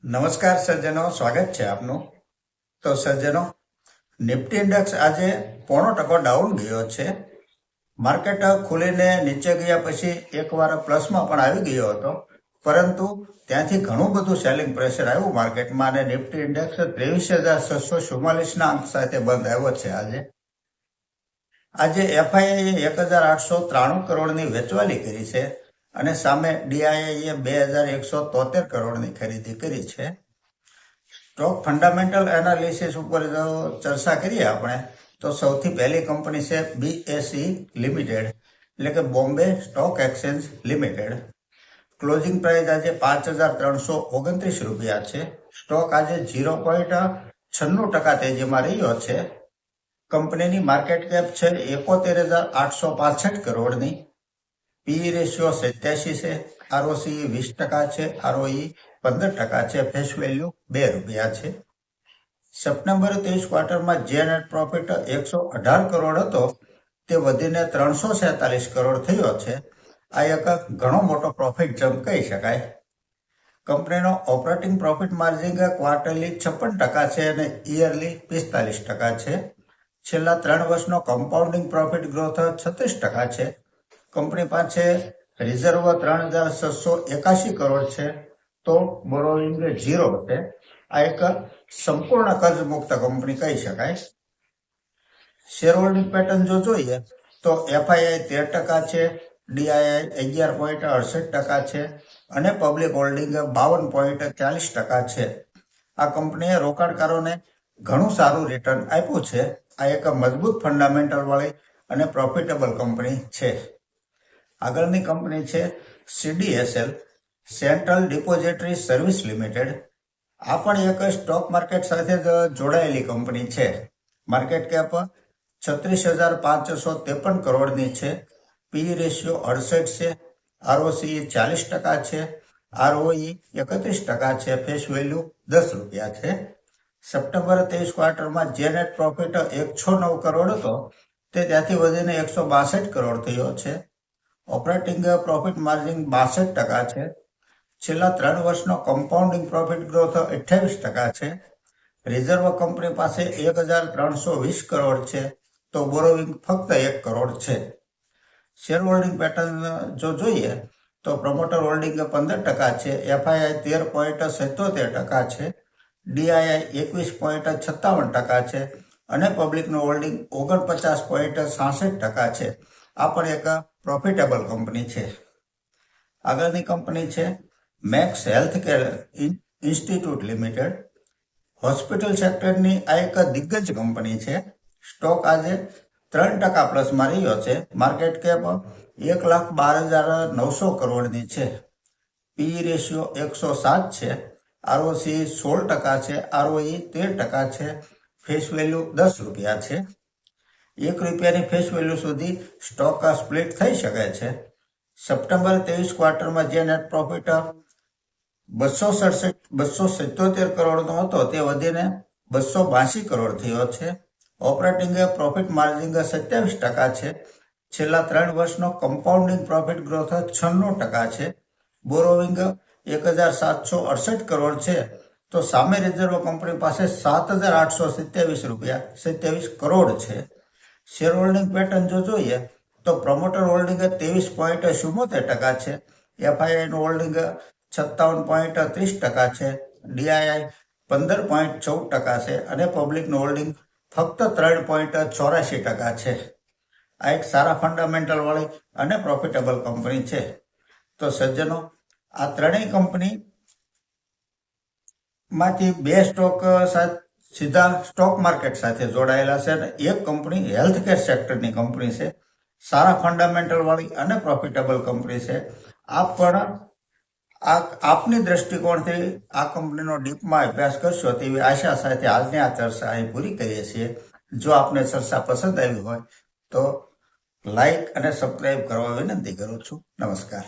નમસ્કાર સજ્જનો, સ્વાગત છે આપનું. તો સજ્જનો, નિફ્ટી ઇન્ડેક્સ આજે 0.5% ડાઉન ગયો છે. માર્કેટ ખુલીને નીચે ગયા પછી એકવાર પ્લસમાં પણ આવી ગયો હતો, પરંતુ ત્યાંથી ઘણું બધું સેલિંગ પ્રેશર આવ્યું માર્કેટમાં અને નિફ્ટી ઇન્ડેક્સ 23,644ના અંક સાથે બંધ આવ્યો છે. આજે એફઆઈઆઈએ 1,893 કરોડની વેચવાલી કરી છે અને સામે ડીઆઈઆઈએ 2,173 કરોડની ખરીદી કરી છે. સ્ટોક ફંડામેન્ટલ એનાલિસિસ ઉપર જો ચર્ચા કરીએ આપણે, તો સૌથી પહેલી કંપની છે બીએસઈ લિમિટેડ, એટલે કે Bombay stock exchange limited. Closing price આજે 5,329 રૂપિયા છે. સ્ટોક આજે 0.96% તેજીમાં રહ્યો છે. કંપનીની માર્કેટ કેપ છે 71,865 કરોડની. પીઈ રેશિયો 87 છે. આરઓસી 20% છે. આરઓઈ 15% છે. ફેસ વેલ્યુ ₹2 છે. સપ્ટેમ્બર 23 ક્વાર્ટરમાં જે નેટ પ્રોફિટ 118 કરોડ હતો તે વધીને 347 કરોડ થયો છે. આ એક ઘણો મોટો પ્રોફિટ જમ્પ કહી શકાય. કંપનીનો ઓપરેટિંગ પ્રોફિટ માર્જિન ક્વાર્ટરલી 56% છે અને યરલી 45% છે. છેલ્લા 3 વર્ષનો કમ્પાઉન્ડિંગ પ્રોફિટ ગ્રોથ 36% છે. કંપની પાસે રિઝર્વ 3,681 કરોડ છે, તો બોરોઇંગ 0 છે. આ એક સંપૂર્ણ કર્જ મુક્ત કંપની કહી શકાય. શેર હોલ્ડિંગ પેટર્ન જો જોઈએ તો એફઆઈઆઈ 13% છે, ડીઆઈઆઈ 11.68% છે અને પબ્લિક હોલ્ડિંગ 52.40% છે. આ કંપનીએ રોકાણકારોને ઘણું સારું રિટર્ન આપ્યું છે. આ એક મજબૂત ફંડામેન્ટલ વાળી અને પ્રોફિટેબલ કંપની છે. આગળની કંપની છે CDSL, central depository service limited. આ પણ એક સ્ટોક માર્કેટ સાથે જ જોડાયેલી કંપની છે. માર્કેટ કેપ 36,553 કરોડની છે. પી રેશિયો 68 છે. આરઓસી 40% છે. આરઓઈ 31% છે. ફેસ વેલ્યુ ₹10 છે. સપ્ટેમ્બર 23 ક્વાર્ટરમાં જે નેટ પ્રોફિટ 109 કરોડ હતો તે ત્યાંથી વધીને 162 કરોડ થયો છે. ઓપરેટિંગ પ્રોફિટ માર્જિન 62% છે. છેલ્લા 3 વર્ષનો કમ્પાઉન્ડિંગ પ્રોફિટ ગ્રોથ 28% છે. રિઝર્વ કંપની પાસે 1,320 કરોડ છે, તો બોરોવિંગ ફક્ત 1 કરોડ છે. શેર હોલ્ડિંગ પેટર્ન જો જોઈએ તો પ્રમોટર હોલ્ડિંગ 15% છે, એફઆઈઆઈ 13.77% છે, ડીઆઈઆઈ 21.57% છે અને પબ્લિકનું હોલ્ડિંગ 49.66% છે. આ પણ એક પ્રોફિટેબલ કંપની છે. આગળની કંપની છે Max Healthcare Institute Limited. Hospital સેક્ટરની આ એક દિગ્ગજ કંપની છે. સ્ટોક આજે 3% પ્લસમાં રહ્યો છે. માર્કેટ કેપ 1,12,900 કરોડની છે. પી રેશિયો 107 છે. આરઓસી 16% છે. આરઓઈ 13% છે. ફેસ વેલ્યુ ₹10 છે. ₹1ની ફેસ વેલ્યુ સુધી સ્ટોક સ્પ્લિટ થઈ શકે છે. સપ્ટેમ્બર 23 ક્વાર્ટરમાં જે નેટ પ્રોફિટ 277 કરોડનો હતો તે વધીને 282 કરોડ થયો છે. ઓપરેટિંગ પ્રોફિટ માર્જિન 27% છે. છેલ્લા 3 વર્ષનો કમ્પાઉન્ડિંગ પ્રોફિટ ગ્રોથ 96% છે. બોરોવિંગ 1,768 કરોડ છે, તો સામે રિઝર્વ કંપની પાસે 7,827 કરોડ છે. શેર હોલ્ડિંગ પેટર્ન જો જોઈએ તો પ્રમોટર હોલ્ડિંગ 23.74% છે, એફઆઈઆઈનું હોલ્ડિંગ 57.30% છે, ડીઆઈઆઈ 15.14% છે અને પબ્લિકનું હોલ્ડિંગ ફક્ત 3.84% છે. આ એક સારા ફંડામેન્ટલ વાળી અને પ્રોફિટેબલ કંપની છે. તો સજ્જનો, આ ત્રણેય કંપની માંથી 2 સ્ટોક સીધા સ્ટોક માર્કેટ સાથે જોડાયેલા છે અને એક કંપની હેલ્થકેર સેક્ટરની કંપની છે. સારા ફંડામેન્ટલ વાળી અને પ્રોફિટેબલ કંપની છે. આપ પણ આપની દ્રષ્ટિકોણથી આ કંપનીનો ડીપમાં અભ્યાસ કરશો તેવી આશા સાથે આજની આ ચર્ચા અહીં પૂરી કરીએ છીએ. જો આપને ચર્ચા પસંદ આવી હોય તો લાઈક અને સબસ્ક્રાઇબ કરવા વિનંતી કરું છું. નમસ્કાર.